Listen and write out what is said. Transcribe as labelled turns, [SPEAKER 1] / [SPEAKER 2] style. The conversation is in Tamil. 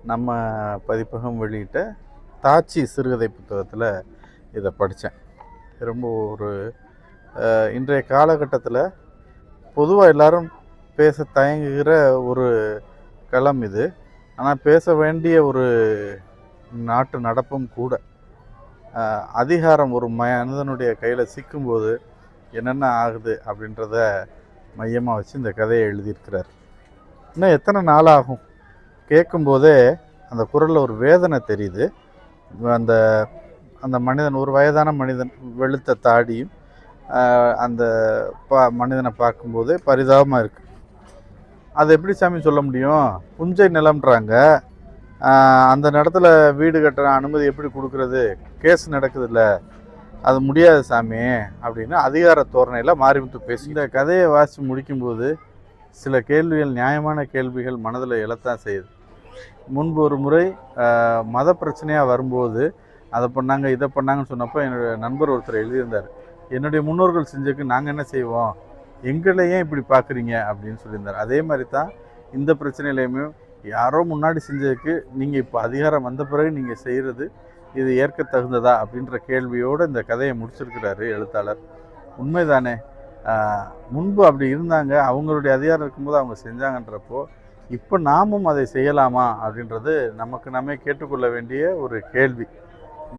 [SPEAKER 1] நம்ம பதிப்பகம் வெளியிட்ட தாச்சி சிறுகதை புத்தகத்தில் இதை படித்தேன். ரொம்ப ஒரு இன்றைய காலகட்டத்தில் பொதுவாக எல்லாரும் பேச தயங்குகிற ஒரு களம் இது. ஆனால் பேச வேண்டிய ஒரு நாட்டு நடப்பும் கூட. அதிகாரம் ஒரு மனிதனுடைய கையில் சிக்கும்போது என்னென்ன ஆகுது அப்படின்றத மையமாக வச்சு இந்த கதையை எழுதியிருக்கிறார். இன்னும் எத்தனை நாள் ஆகும்? கேட்கும்போதே அந்த குரலில் ஒரு வேதனை தெரியுது. அந்த அந்த மனிதன், ஒரு வயதான மனிதன், வெளுத்த தாடியும் அந்த மனிதனை பார்க்கும்போதே பரிதாபமாக இருக்குது. அது எப்படி சாமி சொல்ல முடியும்? புஞ்சை நிலம்ன்றாங்க. அந்த இடத்துல வீடு கட்டுற அனுமதி எப்படி கொடுக்குறது? கேஸ் நடக்குதுல்ல, அது முடியாது சாமி அப்படின்னு அதிகார தோரணையில் மாரிமுத்து பேசி இந்த கதையை வாசித்து முடிக்கும்போது சில கேள்விகள், நியாயமான கேள்விகள் மனதில் எழத்தான் செய்யுது. முன்பு ஒரு முறை மத பிரச்சனையாக வரும்போது அதை பண்ணாங்க இதை பண்ணாங்கன்னு சொன்னப்போ என்னுடைய நண்பர் ஒருத்தர் எழுதியிருந்தார், என்னுடைய முன்னோர்கள் செஞ்சதுக்கு நாங்கள் என்ன செய்வோம், எங்களையே இப்படி பார்க்குறீங்க அப்படின்னு சொல்லியிருந்தார். அதே மாதிரி தான் இந்த பிரச்சனையிலையுமே யாரோ முன்னாடி செஞ்சதுக்கு நீங்கள் இப்போ அதிகாரம் வந்த பிறகு நீங்கள் செய்கிறது இது ஏற்க தகுந்ததா அப்படின்ற கேள்வியோடு இந்த கதையை முடிச்சிருக்கிறாரு எழுத்தாளர். உண்மைதானே? முன்பு அப்படி இருந்தாங்க, அவங்களுடைய அதிகாரம் இருக்கும்போது அவங்க செஞ்சாங்கன்றப்போ இப்போ நாமும் அதை செய்யலாமா அப்படின்றது நமக்கு நாமே கேட்டுக்கொள்ள வேண்டிய ஒரு கேள்வி.